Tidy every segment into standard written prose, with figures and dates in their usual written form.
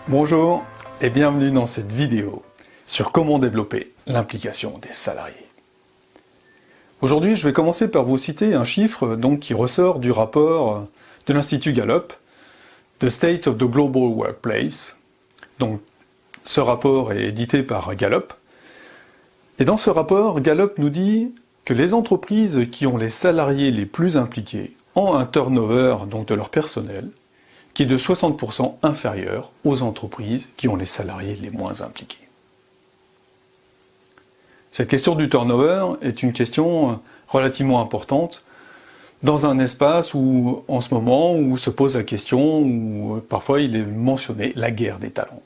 Bonjour et bienvenue dans cette vidéo sur comment développer l'implication des salariés. Aujourd'hui, je vais commencer par vous citer un chiffre qui ressort du rapport de l'Institut Gallup, The State of the Global Workplace. Donc, ce rapport est édité par Gallup. Et dans ce rapport, Gallup nous dit que les entreprises qui ont les salariés les plus impliqués ont un turnover de leur personnel qui est de 60% inférieur aux entreprises qui ont les salariés les moins impliqués. Cette question du turnover est une question relativement importante dans un espace où, en ce moment, où se pose la question, où parfois il est mentionné la guerre des talents.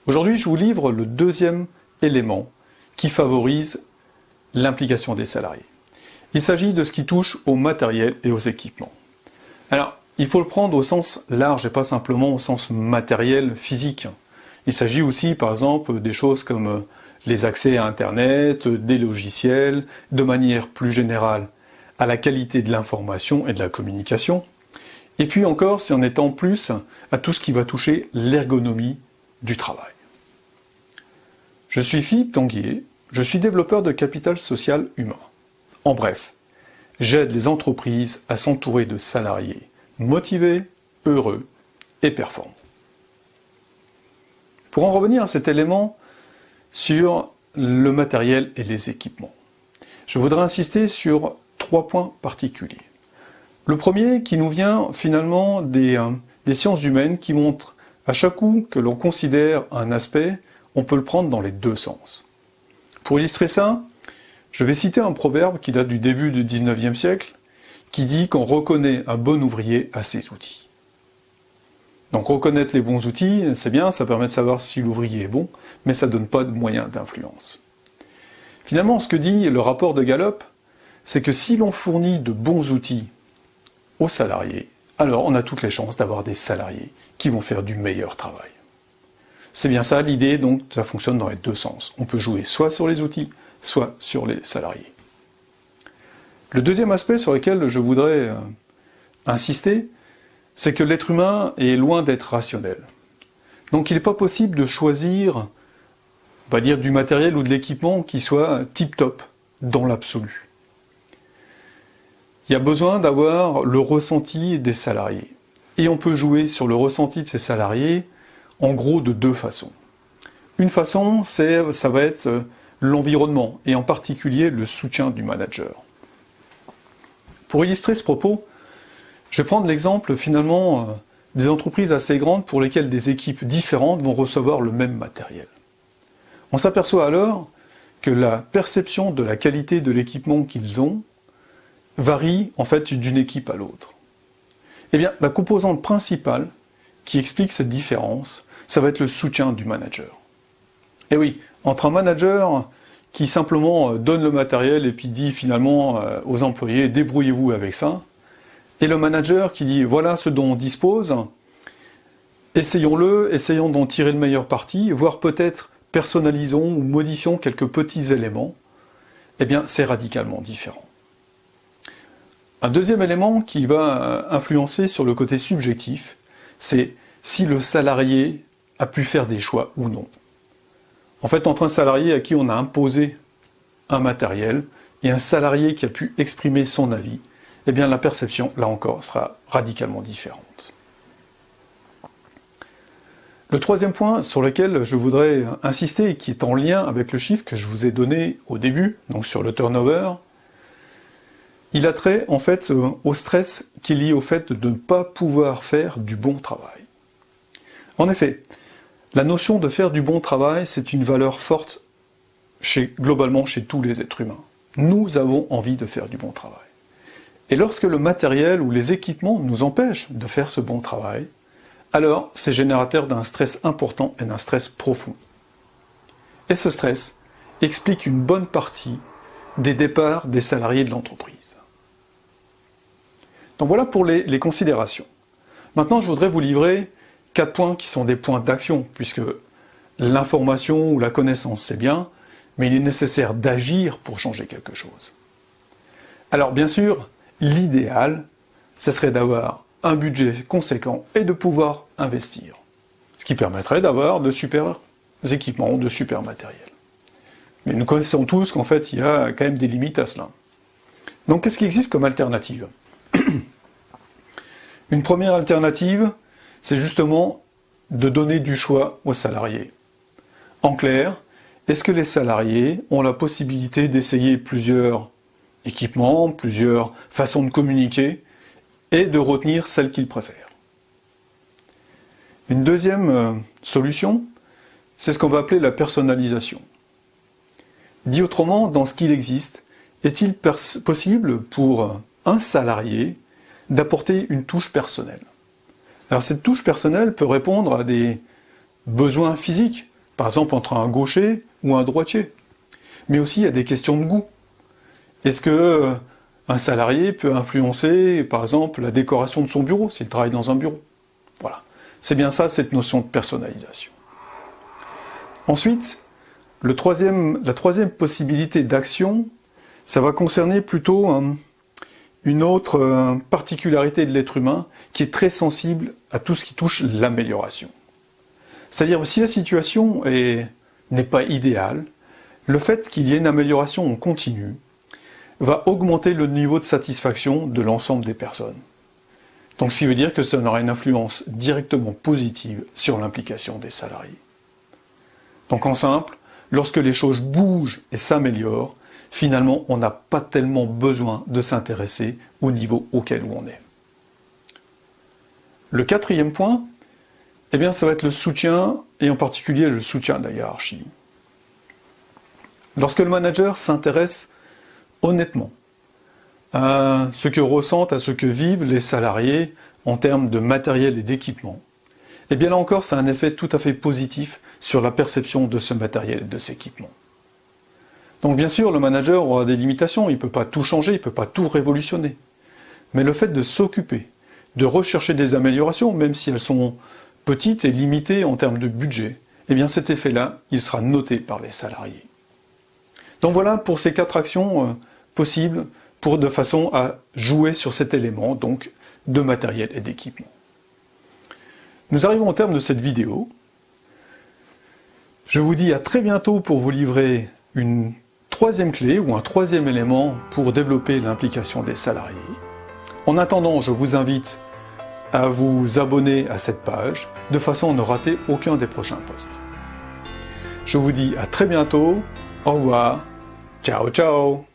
Aujourd'hui, je vous livre le deuxième élément qui favorise l'implication des salariés. Il s'agit de ce qui touche au matériel et aux équipements. Alors, il faut le prendre au sens large et pas simplement au sens matériel, physique. Il s'agit aussi, par exemple, des choses comme les accès à Internet, des logiciels, de manière plus générale, à la qualité de l'information et de la communication. Et puis encore, si on étend plus à tout ce qui va toucher l'ergonomie du travail. Je suis Philippe Tanguier, je suis développeur de capital social humain. En bref, j'aide les entreprises à s'entourer de salariés motivés, heureux et performants. Pour en revenir à cet élément sur le matériel et les équipements, je voudrais insister sur 3 points particuliers. Le premier qui nous vient finalement des sciences humaines qui montrent à chaque coup que l'on considère un aspect, on peut le prendre dans les deux sens. Pour illustrer ça, je vais citer un proverbe qui date du début du 19e siècle, qui dit qu'on reconnaît un bon ouvrier à ses outils. Donc reconnaître les bons outils, c'est bien, ça permet de savoir si l'ouvrier est bon, mais ça ne donne pas de moyens d'influence. Finalement, ce que dit le rapport de Gallup, c'est que si l'on fournit de bons outils aux salariés, alors on a toutes les chances d'avoir des salariés qui vont faire du meilleur travail. C'est bien ça l'idée, donc ça fonctionne dans les deux sens. On peut jouer soit sur les outils, soit sur les salariés. Le deuxième aspect sur lequel je voudrais insister, c'est que l'être humain est loin d'être rationnel. Donc il n'est pas possible de choisir, on va dire, du matériel ou de l'équipement qui soit tip-top dans l'absolu. Il y a besoin d'avoir le ressenti des salariés. Et on peut jouer sur le ressenti de ces salariés en gros de 2 façons. Une façon, ça va être l'environnement, et en particulier le soutien du manager. Pour illustrer ce propos, je vais prendre l'exemple finalement des entreprises assez grandes pour lesquelles des équipes différentes vont recevoir le même matériel. On s'aperçoit alors que la perception de la qualité de l'équipement qu'ils ont varie en fait d'une équipe à l'autre. Eh bien, la composante principale qui explique cette différence, ça va être le soutien du manager. Et oui, entre un manager qui simplement donne le matériel et puis dit finalement aux employés « débrouillez-vous avec ça », et le manager qui dit « voilà ce dont on dispose, essayons-le, essayons d'en tirer le meilleur parti, voire peut-être personnalisons ou modifions quelques petits éléments », eh bien c'est radicalement différent. Un deuxième élément qui va influencer sur le côté subjectif, c'est si le salarié a pu faire des choix ou non. En fait, entre un salarié à qui on a imposé un matériel et un salarié qui a pu exprimer son avis, eh bien la perception, là encore, sera radicalement différente. Le troisième point sur lequel je voudrais insister et qui est en lien avec le chiffre que je vous ai donné au début, donc sur le turnover, il a trait en fait au stress qui est lié au fait de ne pas pouvoir faire du bon travail. En effet, la notion de faire du bon travail, c'est une valeur forte globalement chez tous les êtres humains. Nous avons envie de faire du bon travail. Et lorsque le matériel ou les équipements nous empêchent de faire ce bon travail, alors c'est générateur d'un stress important et d'un stress profond. Et ce stress explique une bonne partie des départs des salariés de l'entreprise. Donc voilà pour les considérations. Maintenant, je voudrais vous livrer 4 points qui sont des points d'action, puisque l'information ou la connaissance, c'est bien, mais il est nécessaire d'agir pour changer quelque chose. Alors bien sûr, l'idéal, ce serait d'avoir un budget conséquent et de pouvoir investir. qui permettrait d'avoir de super équipements, de super matériel. Mais nous connaissons tous qu'en fait, il y a quand même des limites à cela. Donc, qu'est-ce qui existe comme alternative? Une première alternative, c'est justement de donner du choix aux salariés. En clair, est-ce que les salariés ont la possibilité d'essayer plusieurs équipements, plusieurs façons de communiquer, et de retenir celle qu'ils préfèrent? Une deuxième solution, c'est ce qu'on va appeler la personnalisation. Dit autrement, dans ce qu'il existe, est-il possible pour un salarié d'apporter une touche personnelle? Alors cette touche personnelle peut répondre à des besoins physiques, par exemple entre un gaucher ou un droitier, mais aussi à des questions de goût. Est-ce que un salarié peut influencer, par exemple, la décoration de son bureau, s'il travaille dans un bureau? Voilà. C'est bien ça, cette notion de personnalisation. Ensuite, la troisième possibilité d'action, ça va concerner plutôt une autre particularité de l'être humain qui est très sensible à tout ce qui touche l'amélioration. C'est-à-dire, si la situation n'est pas idéale, le fait qu'il y ait une amélioration en continu va augmenter le niveau de satisfaction de l'ensemble des personnes. Donc, ce qui veut dire que ça aura une influence directement positive sur l'implication des salariés. Donc, en simple, lorsque les choses bougent et s'améliorent, finalement, on n'a pas tellement besoin de s'intéresser au niveau auquel on est. Le quatrième point, eh bien, ça va être le soutien, et en particulier le soutien de la hiérarchie. Lorsque le manager s'intéresse honnêtement à ce que ressentent, à ce que vivent les salariés en termes de matériel et d'équipement, eh bien là encore, ça a un effet tout à fait positif sur la perception de ce matériel et de ces équipements. Donc bien sûr, le manager aura des limitations, il ne peut pas tout changer, il ne peut pas tout révolutionner. Mais le fait de s'occuper, de rechercher des améliorations, même si elles sont petites et limitées en termes de budget, eh bien cet effet-là, il sera noté par les salariés. Donc voilà pour ces 4 actions possibles de façon à jouer sur cet élément, donc de matériel et d'équipement. Nous arrivons au terme de cette vidéo. Je vous dis à très bientôt pour vous livrer une troisième clé ou un troisième élément pour développer l'implication des salariés. En attendant, je vous invite à vous abonner à cette page de façon à ne rater aucun des prochains posts. Je vous dis à très bientôt, au revoir, ciao ciao.